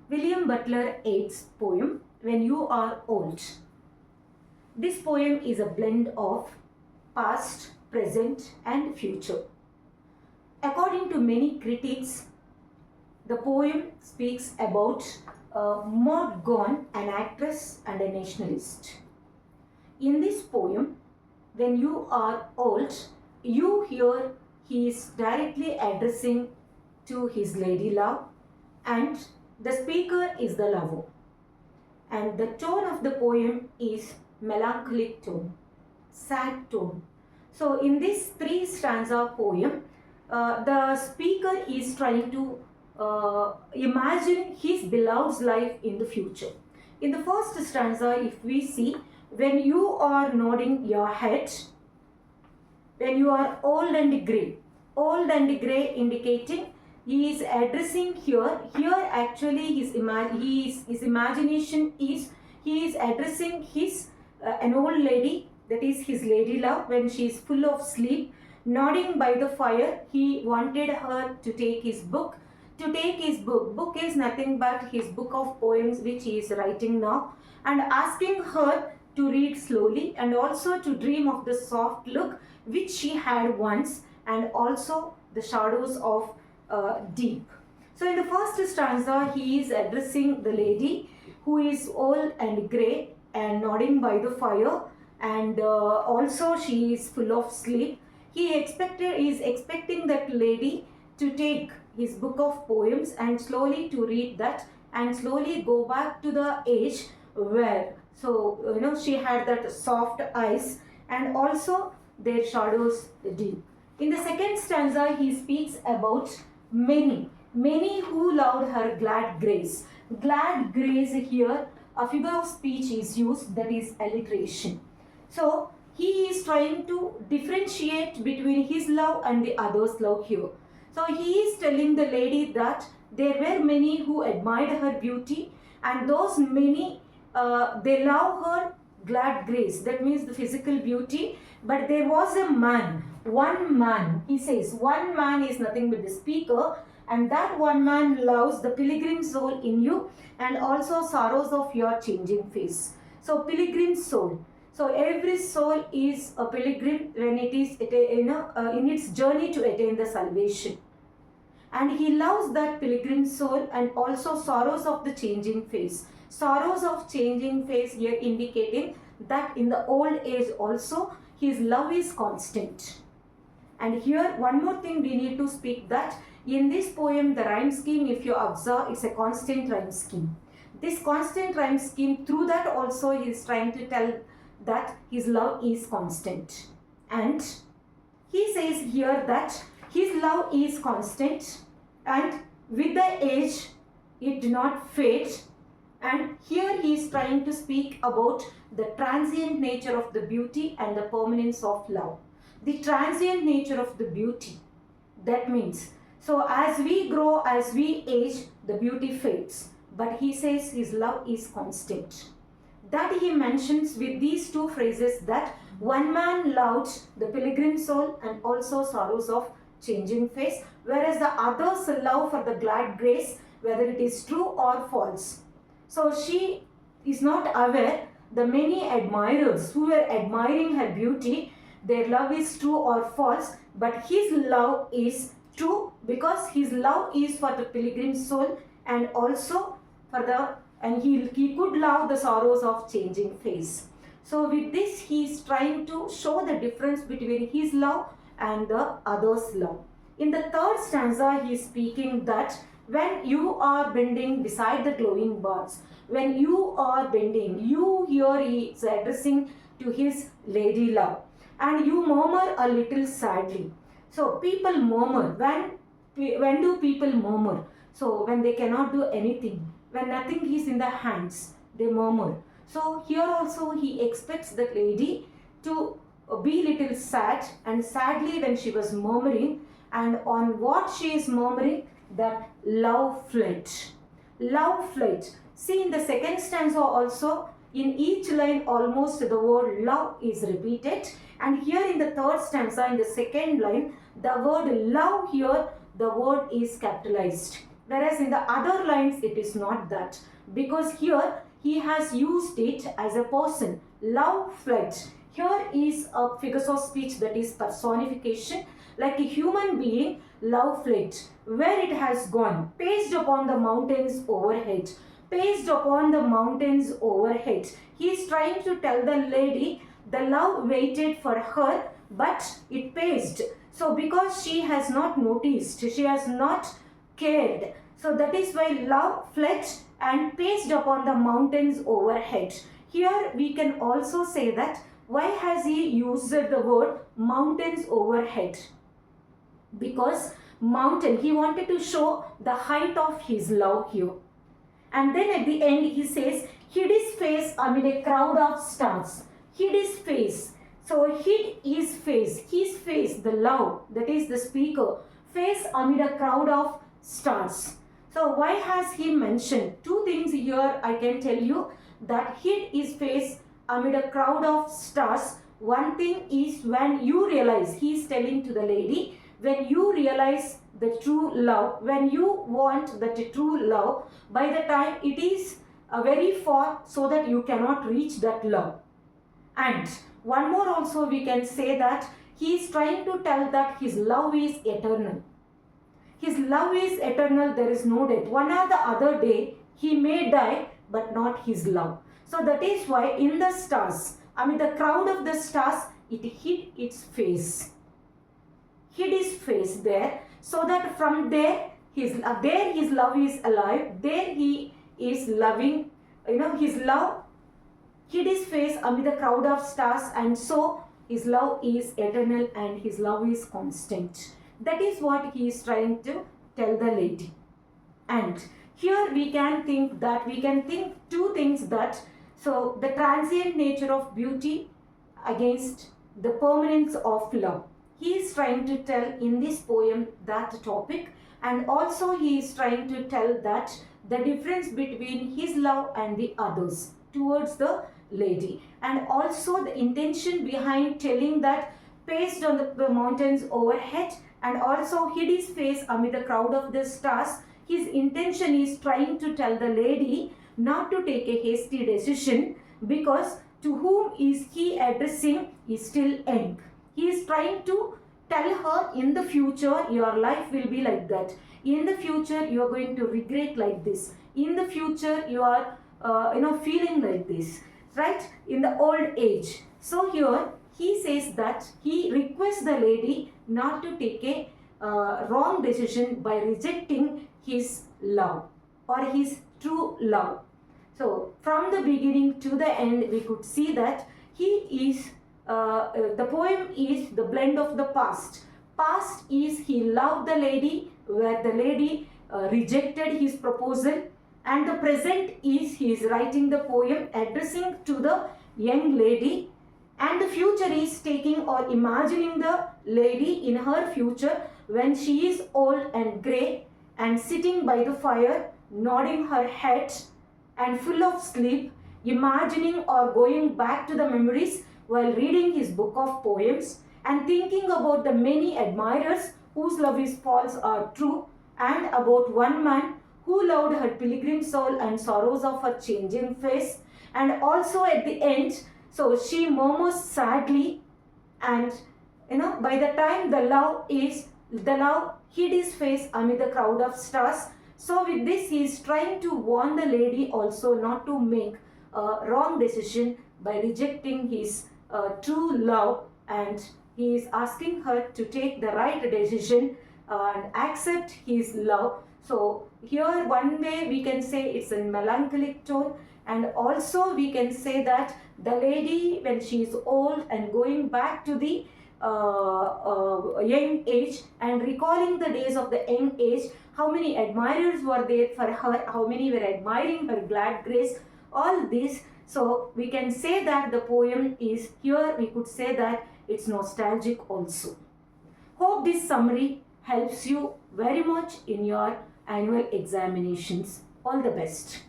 William Butler Yeats' poem, When You Are Old. This poem is a blend of past, present, and future. According to many critics, the poem speaks about Maud Gonne, an actress and a nationalist. In this poem, when you are old, you hear he is directly addressing to his lady love, and the speaker is the lover. And the tone of the poem is melancholic tone, sad tone. So in this three stanza poem, the speaker is trying to imagine his beloved's life in the future. In the first stanza, if we see, when you are nodding your head, when you are old and grey indicating he is addressing here actually his imagination is he is addressing his an old lady, that is his lady love, when she is full of sleep, nodding by the fire. He wanted her to take his book. Book is nothing but his book of poems which he is writing now, and asking her to read slowly and also to dream of the soft look which she had once, and also the shadows of deep. So in the first stanza, he is addressing the lady who is old and grey and nodding by the fire, and also she is full of sleep. He is expecting that lady to take his book of poems and slowly to read that and slowly go back to the age where, so she had that soft eyes and also their shadows deep. In the second stanza, he speaks about many who loved her glad grace. Glad grace here, a figure of speech is used, that is alliteration. So he is trying to differentiate between his love and the other's love here. So he is telling the lady that there were many who admired her beauty, and those many they love her glad grace, that means the physical beauty. But there was a man, one man, he says, one man is nothing but the speaker, and that one man loves the pilgrim soul in you and also sorrows of your changing face. So pilgrim soul. So every soul is a pilgrim when it is in its journey to attain the salvation. And he loves that pilgrim soul and also sorrows of the changing face. Sorrows of changing face here indicating that in the old age also his love is constant. And here one more thing we need to speak, that in this poem the rhyme scheme, if you observe, it's a constant rhyme scheme. This constant rhyme scheme, through that also he is trying to tell that his love is constant. And he says here that his love is constant and with the age it do not fade. And here he is trying to speak about the transient nature of the beauty and the permanence of love. The transient nature of the beauty, that means, so as we grow, as we age, the beauty fades. But he says his love is constant. That he mentions with these two phrases, that one man loved the pilgrim soul and also sorrows of changing face, whereas the other's love for the glad grace, whether it is true or false. So she is not aware the many admirers who were admiring her beauty, their love is true or false, but his love is true because his love is for the pilgrim soul and also for the, and he could love the sorrows of changing face. So with this he is trying to show the difference between his love and the other's love. In the third stanza he is speaking that when you are bending beside the glowing bars, when you are bending, you here he is addressing to his lady love, and you murmur a little sadly. So people murmur. When do people murmur? So when they cannot do anything, when nothing is in their hands, they murmur. So here also he expects the lady to be little sad, and sadly when she was murmuring, and on what she is murmuring, that love fled. Love fled. See, in the second stanza also, in each line almost the word love is repeated, and here in the third stanza, in the second line, the word love here, the word is capitalized. Whereas in the other lines it is not that, because here he has used it as a person. Love fled. Here is a figure of speech, that is personification. Like a human being, love fled. Where it has gone? Paced upon the mountains overhead. Paced upon the mountains overhead. He is trying to tell the lady the love waited for her, but it paced. So because she has not noticed, she has not cared. So that is why love fled and paced upon the mountains overhead. Here we can also say that why has he used the word mountains overhead? Because mountain, he wanted to show the height of his love here. And then at the end he says, hid his face amid a crowd of stars. Hid his face. So hid his face, the love, that is the speaker, face amid a crowd of stars. So why has he mentioned? Two things here I can tell you, that hid his face amid a crowd of stars. One thing is when you realize, he is telling to the lady, when you realize the true love, when you want that true love, by the time it is very far, so that you cannot reach that love. And one more also we can say that he is trying to tell that his love is eternal. His love is eternal, there is no death. One or the other day he may die, but not his love. So that is why in the stars, the crowd of the stars, it hid its face. Hid his face there, so that from there his love is alive. There he is loving, his love hid his face amid the crowd of stars, and so his love is eternal and his love is constant. That is what he is trying to tell the lady. And here we can think two things, that so the transient nature of beauty against the permanence of love. He is trying to tell in this poem that topic, and also he is trying to tell that the difference between his love and the others towards the lady, and also the intention behind telling that paced on the mountains overhead and also hid his face amid the crowd of the stars. His intention is trying to tell the lady not to take a hasty decision, because to whom is he addressing is still young. He is trying to tell her, in the future your life will be like that. In the future you are going to regret like this. In the future you are feeling like this, right? In the old age. So here he says that he requests the lady not to take a wrong decision by rejecting his love or his true love. So from the beginning to the end we could see that he is the poem is the blend of the past. Past is he loved the lady, where the lady rejected his proposal, and the present is he is writing the poem addressing to the young lady, and the future is taking or imagining the lady in her future when she is old and grey and sitting by the fire, nodding her head and full of sleep, imagining or going back to the memories while reading his book of poems, and thinking about the many admirers whose love is false or true, and about one man who loved her pilgrim soul and sorrows of her changing face. And also at the end, so she murmurs sadly, and by the time the love hid his face amid the crowd of stars. So with this he is trying to warn the lady also not to make a wrong decision by rejecting his true love, and he is asking her to take the right decision and accept his love. So here one way we can say it's a melancholic tone, and also we can say that the lady, when she is old and going back to the young age and recalling the days of the young age, how many admirers were there for her, how many were admiring her glad grace, all this. So we can say that the poem is, here we could say that it's nostalgic also. Hope this summary helps you very much in your annual examinations. All the best.